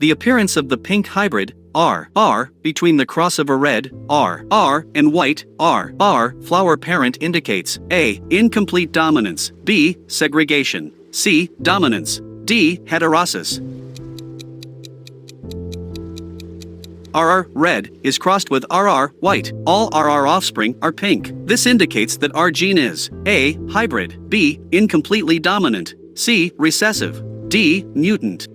The appearance of the pink hybrid, R, between the cross of a red, R, and white, R, flower parent indicates A. Incomplete dominance, B. Segregation, C. Dominance, D. Heterosis. RR, red, is crossed with RR, white. All RR offspring are pink. This indicates that our gene is A. Hybrid, B. Incompletely dominant, C. Recessive, D. Mutant.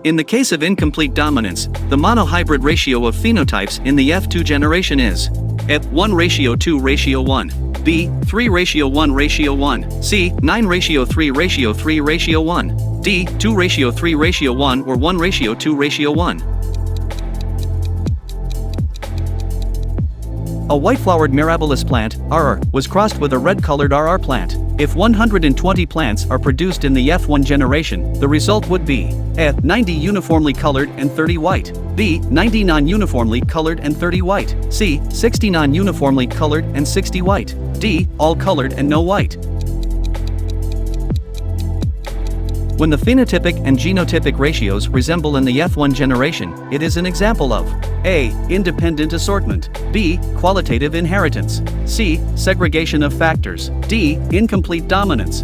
In the case of incomplete dominance, the monohybrid ratio of phenotypes in the F2 generation is F1:2:1, B 3:1:1, C 9:3:3:1, D 2:3:1 or 1:2:1. A white-flowered mirabilis plant, RR, was crossed with a red-colored RR plant. If 120 plants are produced in the F1 generation, the result would be A. 90 uniformly colored and 30 white, B. 90 non-uniformly colored and 30 white, C. 60 non-uniformly colored and 60 white, D. all colored and no white. When the phenotypic and genotypic ratios resemble in the F1 generation, it is an example of A. Independent assortment, B. Qualitative inheritance, C. Segregation of factors, D. Incomplete dominance.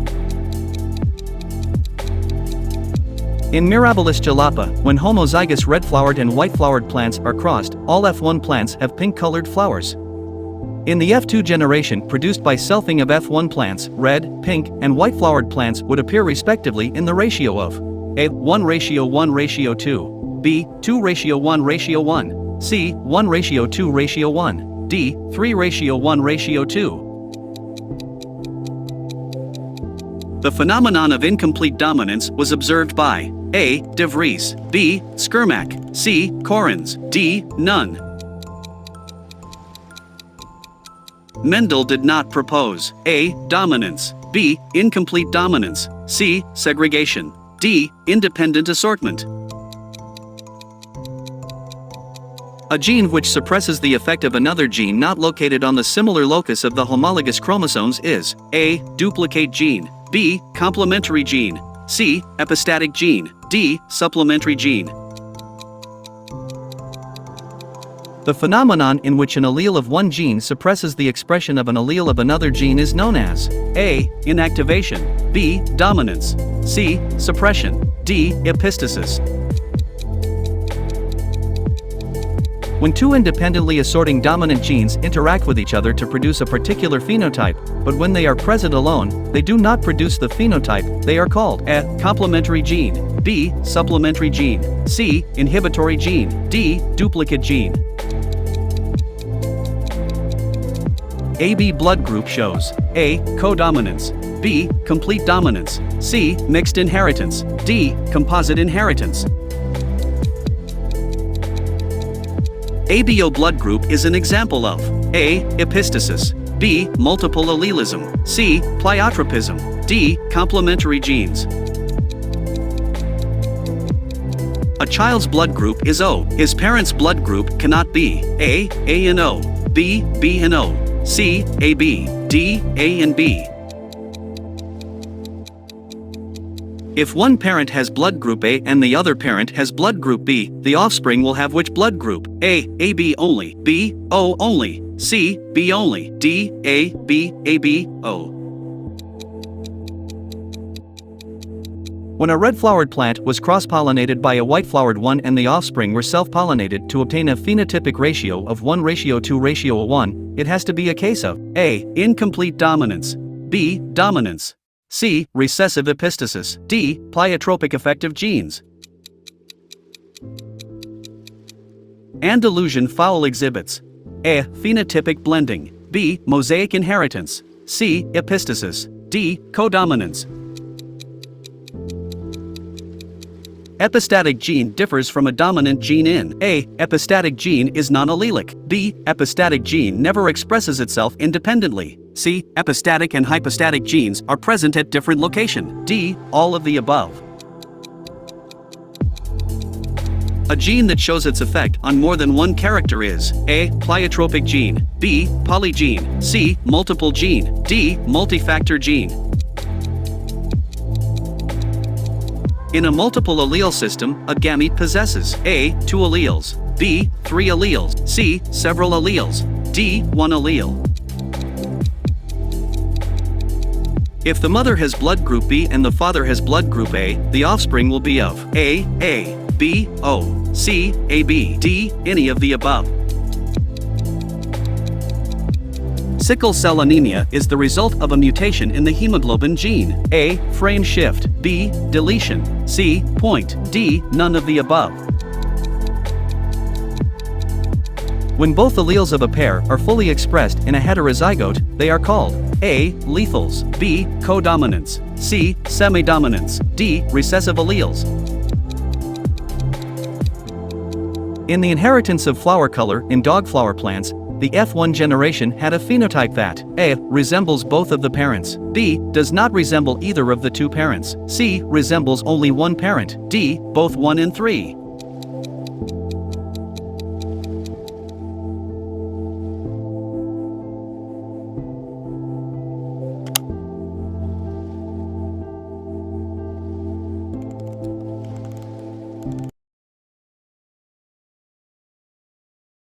In Mirabilis jalapa, when homozygous red-flowered and white-flowered plants are crossed, all F1 plants have pink-colored flowers. In the F2 generation produced by selfing of F1 plants, red, pink, and white-flowered plants would appear respectively in the ratio of A. 1:1:2, B. 2:1:1, C. 1:2:1, D. 3:1:2. The phenomenon of incomplete dominance was observed by A. De Vries, B. Skermack, C. Correns, D. Nunn. Mendel did not propose A. Dominance, B. Incomplete dominance, C. Segregation, D. Independent assortment. A gene which suppresses the effect of another gene not located on the similar locus of the homologous chromosomes is A. Duplicate gene, B. Complementary gene, C. Epistatic gene, D. Supplementary gene. The phenomenon in which an allele of one gene suppresses the expression of an allele of another gene is known as A. Inactivation, B. Dominance, C. Suppression, D. Epistasis. When two independently assorting dominant genes interact with each other to produce a particular phenotype, but when they are present alone, they do not produce the phenotype, they are called A. Complementary gene, B. Supplementary gene, C. Inhibitory gene, D. Duplicate gene. AB blood group shows A. Codominance, B. Complete dominance, C. Mixed inheritance, D. Composite inheritance. ABO blood group is an example of A. Epistasis, B. Multiple allelism, C. Pleiotropism, D. Complementary genes. A child's blood group is O. His parents' blood group cannot be A and O, B and O, C, AB, D, A and B. If one parent has blood group A and the other parent has blood group B, the offspring will have which blood group? A, AB only, B, O only, C, B only, D, A, B, AB, O. When a red-flowered plant was cross-pollinated by a white-flowered one and the offspring were self-pollinated to obtain a phenotypic ratio of 1:2:1, it has to be a case of A. Incomplete dominance, B. Dominance, C. Recessive epistasis, D. Pleiotropic effective genes. Andalusian fowl exhibits A. Phenotypic blending, B. Mosaic inheritance, C. Epistasis, D. Codominance. Epistatic gene differs from a dominant gene in A. Epistatic gene is non-allelic, B. Epistatic gene never expresses itself independently, C. Epistatic and hypostatic genes are present at different locations, D. All of the above. A gene that shows its effect on more than one character is A. Pleiotropic gene, B. Polygene, C. Multiple gene, D. Multifactor gene. In a multiple allele system, a gamete possesses A. 2 alleles, B. 3 alleles, C. several alleles, D. 1 allele. If the mother has blood group B and the father has blood group A, the offspring will be of A, B, O, C, AB, D, any of the above. Sickle cell anemia is the result of a mutation in the hemoglobin gene. A. Frame shift. B. Deletion. C. Point. D. None of the above. When both alleles of a pair are fully expressed in a heterozygote, they are called A. Lethals, B. Codominants, C. Semidominants, D. Recessive alleles. In the inheritance of flower color in dogflower plants, the F1 generation had a phenotype that A. resembles both of the parents, B. does not resemble either of the two parents, C. resembles only one parent, D. both 1 and 3.